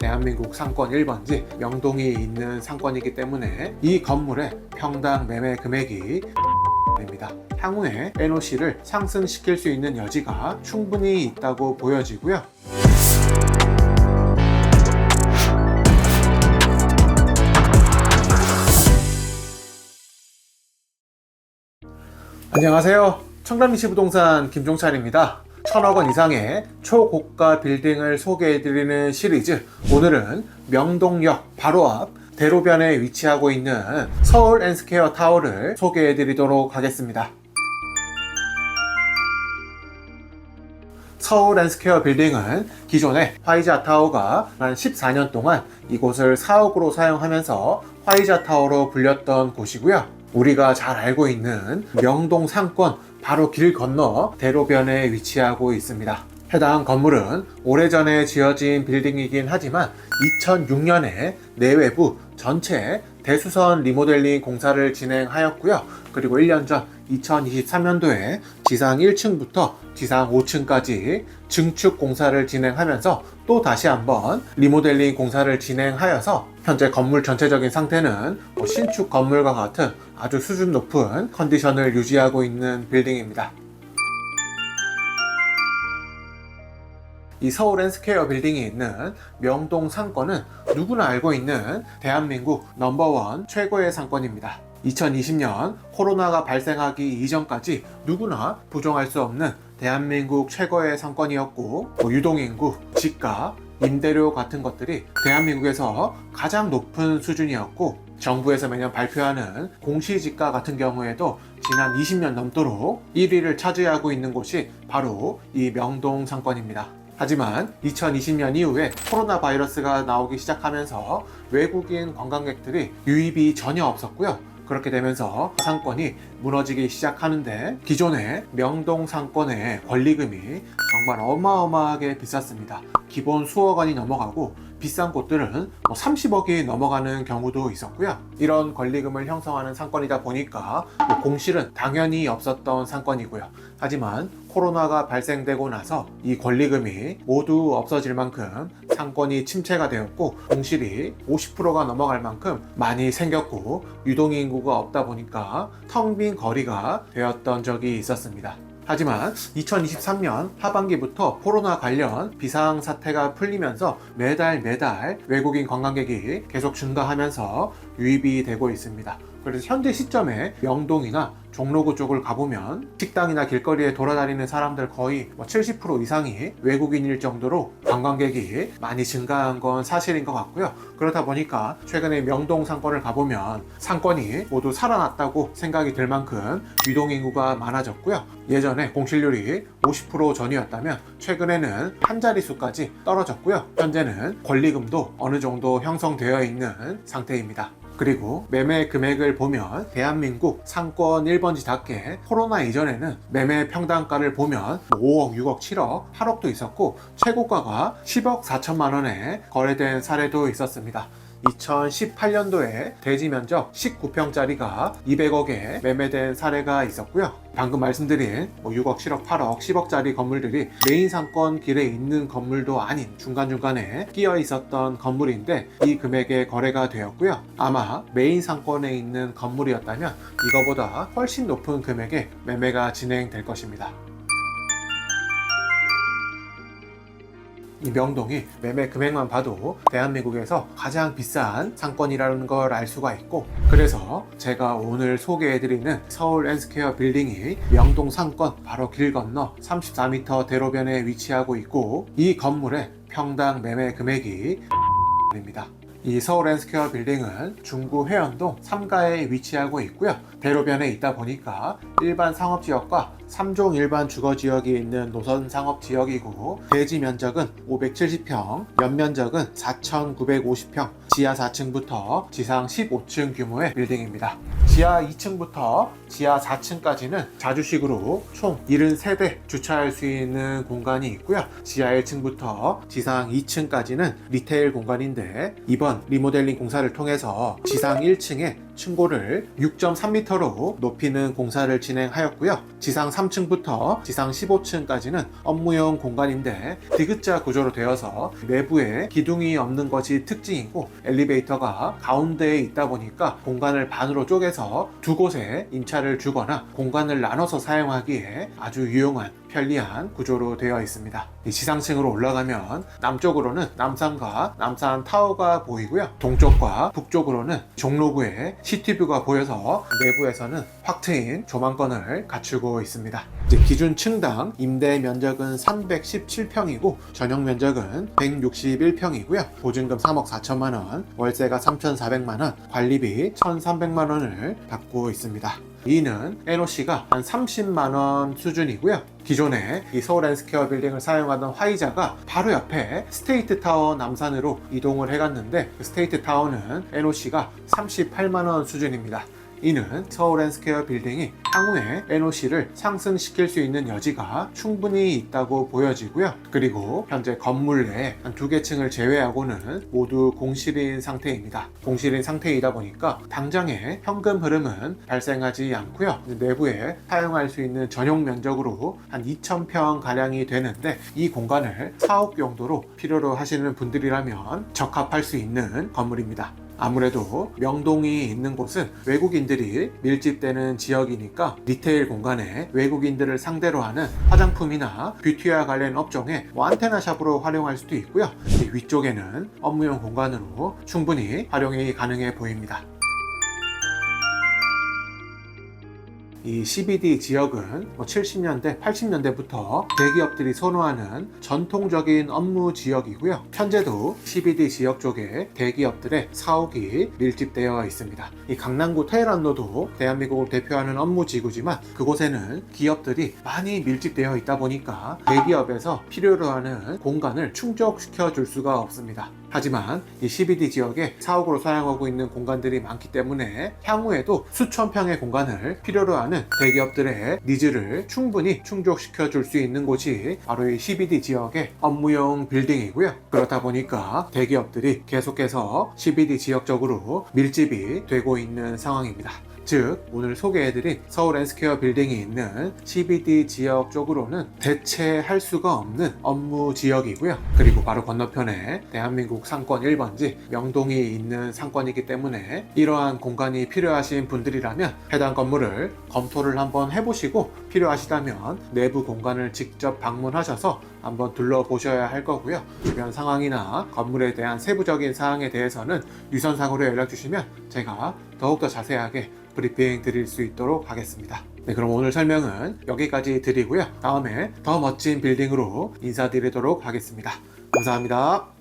대한민국 상권 1번지 명동이 있는 상권이기 때문에 이 건물의 평당 매매 금액이 입니다. 향후에 NOC를 상승시킬 수 있는 여지가 충분히 있다고 보여지고요. 안녕하세요. 청담리시 부동산 김종찬입니다. 1000억 원 이상의 초고가 빌딩을 소개해드리는 시리즈, 오늘은 명동역 바로 앞 대로변에 위치하고 있는 서울 N스퀘어 타워를 소개해드리도록 하겠습니다. 서울 N스퀘어 빌딩은 기존의 화이자 타워가 한 14년 동안 이곳을 사옥으로 사용하면서 화이자 타워로 불렸던 곳이고요. 우리가 잘 알고 있는 명동 상권 바로 길 건너 대로변에 위치하고 있습니다. 해당 건물은 오래전에 지어진 빌딩이긴 하지만 2006년에 내외부 전체 대수선 리모델링 공사를 진행하였고요. 그리고 1년 전 2023년도에 지상 1층부터 지상 5층까지 증축 공사를 진행하면서 또 다시 한번 리모델링 공사를 진행하여서 현재 건물 전체적인 상태는 신축 건물과 같은 아주 수준 높은 컨디션을 유지하고 있는 빌딩입니다. 이 서울 N스퀘어 빌딩이 있는 명동 상권은 누구나 알고 있는 대한민국 넘버원 최고의 상권입니다. 2020년 코로나가 발생하기 이전까지 누구나 부정할 수 없는 대한민국 최고의 상권이었고, 유동인구, 집값, 임대료 같은 것들이 대한민국에서 가장 높은 수준이었고, 정부에서 매년 발표하는 공시지가 같은 경우에도 지난 20년 넘도록 1위를 차지하고 있는 곳이 바로 이 명동 상권입니다. 하지만 2020년 이후에 코로나 바이러스가 나오기 시작하면서 외국인 관광객들이 유입이 전혀 없었고요. 그렇게 되면서 상권이 무너지기 시작하는데, 기존의 명동 상권의 권리금이 정말 어마어마하게 비쌌습니다. 기본 수억 원이 넘어가고 비싼 곳들은 30억이 넘어가는 경우도 있었고요. 이런 권리금을 형성하는 상권이다 보니까 공실은 당연히 없었던 상권이고요. 하지만 코로나가 발생되고 나서 이 권리금이 모두 없어질 만큼 상권이 침체가 되었고, 공실이 50%가 넘어갈 만큼 많이 생겼고, 유동인구가 없다 보니까 텅 빈 거리가 되었던 적이 있었습니다. 하지만 2023년 하반기부터 코로나 관련 비상사태가 풀리면서 매달 외국인 관광객이 계속 증가하면서 유입이 되고 있습니다. 그래서 현재 시점에 명동이나 종로구 쪽을 가보면 식당이나 길거리에 돌아다니는 사람들 거의 70% 이상이 외국인일 정도로 관광객이 많이 증가한 건 사실인 것 같고요. 그렇다 보니까 최근에 명동 상권을 가보면 상권이 모두 살아났다고 생각이 들 만큼 유동인구가 많아졌고요. 예전에 공실률이 50% 전이었다면 최근에는 한 자릿수까지 떨어졌고요. 현재는 권리금도 어느 정도 형성되어 있는 상태입니다. 그리고 매매 금액을 보면 대한민국 상권 1번지답게 코로나 이전에는 매매 평당가를 보면 5억, 6억, 7억, 8억도 있었고, 최고가가 10억 4천만 원에 거래된 사례도 있었습니다. 2018년도에 대지 면적 19평짜리가 200억에 매매된 사례가 있었고요. 방금 말씀드린 6억, 7억, 8억, 10억짜리 건물들이 메인 상권 길에 있는 건물도 아닌 중간중간에 끼어 있었던 건물인데 이 금액에 거래가 되었고요. 아마 메인 상권에 있는 건물이었다면 이거보다 훨씬 높은 금액에 매매가 진행될 것입니다. 이 명동이 매매 금액만 봐도 대한민국에서 가장 비싼 상권이라는 걸 알 수가 있고, 그래서 제가 오늘 소개해드리는 서울 N스퀘어 빌딩이 명동 상권 바로 길 건너 34m 대로변에 위치하고 있고, 이 건물의 평당 매매 금액이 입니다. 이 서울 N스퀘어 빌딩은 중구 회원동 3가에 위치하고 있고요. 대로변에 있다 보니까 일반 상업지역과 3종 일반 주거지역이 있는 노선 상업지역이고, 대지 면적은 570평, 연면적은 4,950평, 지하 4층부터 지상 15층 규모의 빌딩입니다. 지하 2층부터 지하 4층까지는 자주식으로 총 73대 주차할 수 있는 공간이 있고요. 지하 1층부터 지상 2층까지는 리테일 공간인데, 이번 리모델링 공사를 통해서 지상 1층에 층고를 6.3m로 높이는 공사를 진행하였고요. 지상 3층부터 지상 15층까지는 업무용 공간인데 디귿자 구조로 되어서 내부에 기둥이 없는 것이 특징이고, 엘리베이터가 가운데에 있다 보니까 공간을 반으로 쪼개서 두 곳에 임차를 주거나 공간을 나눠서 사용하기에 아주 유용한 편리한 구조로 되어 있습니다. 이 지상층으로 올라가면 남쪽으로는 남산과 남산 타워가 보이고요. 동쪽과 북쪽으로는 종로구의 시티뷰가 보여서 내부에서는 확 트인 조망권을 갖추고 있습니다. 이제 기준 층당 임대 면적은 317평이고 전용 면적은 161평이고요. 보증금 3억 4천만 원, 월세가 3,400만 원, 관리비 1,300만 원을 받고 있습니다. 이는 NOC가 한 30만 원 수준이고요. 기존에 이 서울 N스퀘어 빌딩을 사용하던 화이자가 바로 옆에 스테이트 타워 남산으로 이동을 해갔는데, 그 스테이트 타워는 NOC가 38만 원 수준입니다. 이는 서울 N스퀘어 빌딩이 향후에 NOC를 상승시킬 수 있는 여지가 충분히 있다고 보여지고요. 그리고 현재 건물 내 한 2개 층을 제외하고는 모두 공실인 상태입니다. 공실인 상태이다 보니까 당장의 현금 흐름은 발생하지 않고요. 내부에 사용할 수 있는 전용 면적으로 한 2,000평 가량이 되는데, 이 공간을 사업 용도로 필요로 하시는 분들이라면 적합할 수 있는 건물입니다. 아무래도 명동이 있는 곳은 외국인들이 밀집되는 지역이니까 리테일 공간에 외국인들을 상대로 하는 화장품이나 뷰티와 관련 업종의 안테나샵으로 활용할 수도 있고요. 위쪽에는 업무용 공간으로 충분히 활용이 가능해 보입니다. 이 CBD 지역은 70년대, 80년대부터 대기업들이 선호하는 전통적인 업무 지역이고요. 현재도 CBD 지역 쪽에 대기업들의 사옥이 밀집되어 있습니다. 이 강남구 테헤란로도 대한민국을 대표하는 업무 지구지만, 그곳에는 기업들이 많이 밀집되어 있다 보니까 대기업에서 필요로 하는 공간을 충족시켜 줄 수가 없습니다. 하지만 이 CBD 지역에 사옥으로 사용하고 있는 공간들이 많기 때문에 향후에도 수천 평의 공간을 필요로 하는 대기업들의 니즈를 충분히 충족시켜 줄 수 있는 곳이 바로 이 CBD 지역의 업무용 빌딩이고요. 그렇다 보니까 대기업들이 계속해서 CBD 지역 적으로 밀집이 되고 있는 상황입니다. 즉, 오늘 소개해드린 서울 N스퀘어 빌딩이 있는 CBD 지역 쪽으로는 대체할 수가 없는 업무 지역이고요. 그리고 바로 건너편에 대한민국 상권 1번지 명동이 있는 상권이기 때문에 이러한 공간이 필요하신 분들이라면 해당 건물을 검토를 한번 해보시고, 필요하시다면 내부 공간을 직접 방문하셔서 한번 둘러보셔야 할 거고요. 주변 상황이나 건물에 대한 세부적인 사항에 대해서는 유선상으로 연락 주시면 제가 더욱더 자세하게 브리핑 드릴 수 있도록 하겠습니다. 네, 그럼 오늘 설명은 여기까지 드리고요. 다음에 더 멋진 빌딩으로 인사드리도록 하겠습니다. 감사합니다.